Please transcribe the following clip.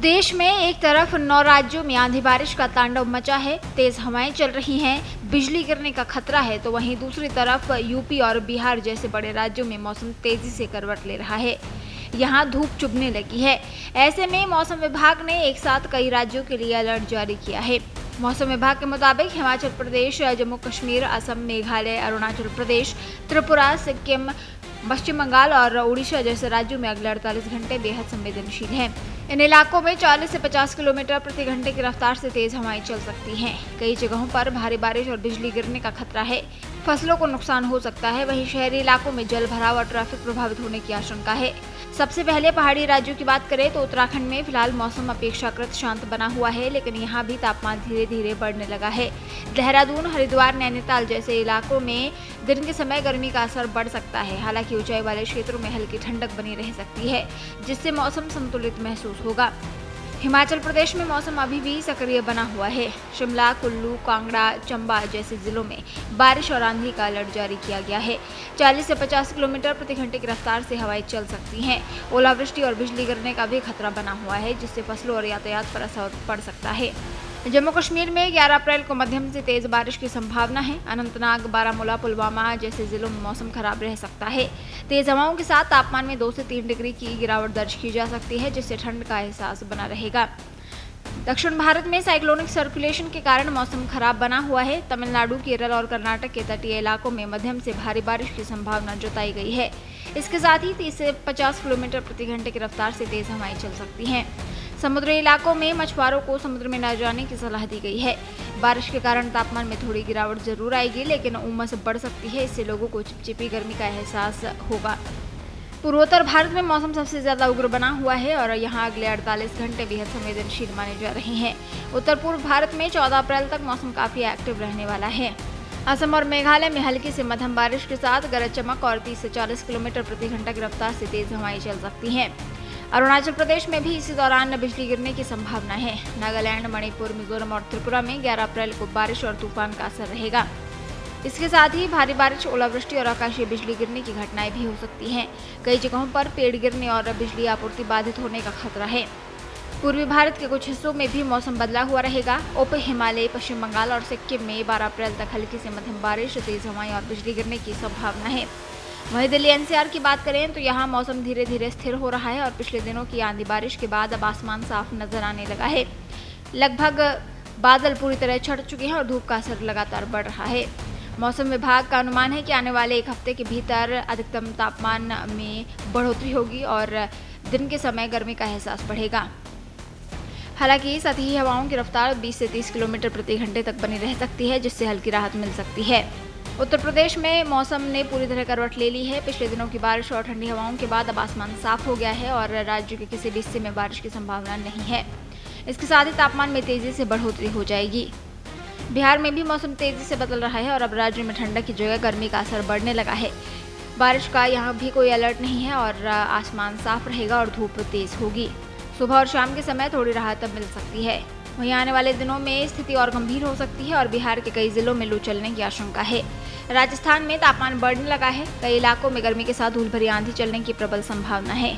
देश में एक तरफ 9 राज्यों में आंधी बारिश का तांडव मचा है, तेज हवाएं चल रही हैं, बिजली गिरने का खतरा है, तो वहीं दूसरी तरफ यूपी और बिहार जैसे बड़े राज्यों में मौसम तेजी से करवट ले रहा है। यहां धूप चुभने लगी है। ऐसे में मौसम विभाग ने एक साथ कई राज्यों के लिए अलर्ट जारी किया है। मौसम विभाग के मुताबिक हिमाचल प्रदेश, जम्मू कश्मीर, असम, मेघालय, अरुणाचल प्रदेश, त्रिपुरा, सिक्किम, पश्चिम बंगाल और उड़ीसा जैसे राज्यों में अगले 48 घंटे बेहद संवेदनशील हैं। इन इलाकों में 40 से 50 किलोमीटर प्रति घंटे की रफ्तार से तेज हवाएं चल सकती हैं। कई जगहों पर भारी बारिश और बिजली गिरने का खतरा है। फसलों को नुकसान हो सकता है। वहीं शहरी इलाकों में जल भराव और ट्रैफिक प्रभावित होने की आशंका है। सबसे पहले पहाड़ी राज्यों की बात करें तो उत्तराखंड में फिलहाल मौसम अपेक्षाकृत शांत बना हुआ है, लेकिन यहाँ भी तापमान धीरे धीरे बढ़ने लगा है। देहरादून, हरिद्वार, नैनीताल जैसे इलाकों में दिन के समय गर्मी का असर बढ़ सकता है। हालांकि ऊंचाई वाले क्षेत्रों में हल्की ठंडक बनी रह सकती है, जिससे मौसम संतुलित महसूस होगा। हिमाचल प्रदेश में मौसम अभी भी सक्रिय बना हुआ है। शिमला, कुल्लू, कांगड़ा, चंबा जैसे जिलों में बारिश और आंधी का अलर्ट जारी किया गया है। 40 से 50 किलोमीटर प्रति घंटे की रफ्तार से हवाएं चल सकती हैं। ओलावृष्टि और बिजली गिरने का भी खतरा बना हुआ है, जिससे फसलों और यातायात पर असर पड़ सकता है। जम्मू कश्मीर में 11 अप्रैल को मध्यम से तेज बारिश की संभावना है। अनंतनाग, बारामूला, पुलवामा जैसे जिलों में मौसम खराब रह सकता है। तेज हवाओं के साथ तापमान में 2 से 3 डिग्री की गिरावट दर्ज की जा सकती है, जिससे ठंड का एहसास बना रहेगा। दक्षिण भारत में साइक्लोनिक सर्कुलेशन के कारण मौसम खराब बना हुआ है। तमिलनाडु, केरल और कर्नाटक के तटीय इलाकों में मध्यम से भारी बारिश की संभावना जताई गई है। इसके साथ ही 30 से 50 किलोमीटर प्रति घंटे की रफ्तार से तेज हवाएं चल सकती हैं। समुद्री इलाकों में मछुआरों को समुद्र में न जाने की सलाह दी गई है। बारिश के कारण तापमान में थोड़ी गिरावट जरूर आएगी, लेकिन उमस बढ़ सकती है। इससे लोगों को चिपचिपी गर्मी का एहसास होगा। पूर्वोत्तर भारत में मौसम सबसे ज्यादा उग्र बना हुआ है और यहाँ अगले 48 घंटे बेहद संवेदनशील माने जा रहे हैं। उत्तर पूर्व भारत में 14 अप्रैल तक मौसम काफी एक्टिव रहने वाला है। असम और मेघालय में हल्की से मध्यम बारिश के साथ गरज चमक और 30 से 40 किलोमीटर प्रति घंटा की रफ्तार से तेज हवाएं चल सकती हैं। अरुणाचल प्रदेश में भी इसी दौरान बिजली गिरने की संभावना है। नागालैंड, मणिपुर, मिजोरम और त्रिपुरा में 11 अप्रैल को बारिश और तूफान का असर रहेगा। इसके साथ ही भारी बारिश, ओलावृष्टि और आकाशीय बिजली गिरने की घटनाएं भी हो सकती हैं। कई जगहों पर पेड़ गिरने और बिजली आपूर्ति बाधित होने का खतरा है। पूर्वी भारत के कुछ हिस्सों में भी मौसम बदला हुआ रहेगा। उप हिमालय, पश्चिम बंगाल और सिक्किम में 12 अप्रैल तक हल्की से मध्यम बारिश, तेज हवाएं और बिजली गिरने की संभावना है। वहीं दिल्ली एनसीआर की बात करें तो यहाँ मौसम धीरे धीरे स्थिर हो रहा है और पिछले दिनों की आंधी बारिश के बाद अब आसमान साफ नजर आने लगा है। लगभग बादल पूरी तरह छट चुके हैं और धूप का असर लगातार बढ़ रहा है। मौसम विभाग का अनुमान है कि आने वाले एक हफ्ते के भीतर अधिकतम तापमान में बढ़ोतरी होगी और दिन के समय गर्मी का एहसास बढ़ेगा। हालांकि सतही हवाओं की रफ्तार 20 से 30 किलोमीटर प्रति घंटे तक बनी रह सकती है, जिससे हल्की राहत मिल सकती है। उत्तर प्रदेश में मौसम ने पूरी तरह करवट ले ली है। पिछले दिनों की बारिश और ठंडी हवाओं के बाद अब आसमान साफ हो गया है और राज्य के किसी भी हिस्से में बारिश की संभावना नहीं है। इसके साथ ही तापमान में तेजी से बढ़ोतरी हो जाएगी। बिहार में भी मौसम तेजी से बदल रहा है और अब राज्य में ठंडक की जगह गर्मी का असर बढ़ने लगा है। बारिश का यहाँ भी कोई अलर्ट नहीं है और आसमान साफ रहेगा और धूप तेज होगी। सुबह और शाम के समय थोड़ी राहत मिल सकती है। वहीं आने वाले दिनों में स्थिति और गंभीर हो सकती है और बिहार के कई जिलों में लू चलने की आशंका है। राजस्थान में तापमान बढ़ने लगा है। कई इलाकों में गर्मी के साथ धूल भरी आंधी चलने की प्रबल संभावना है।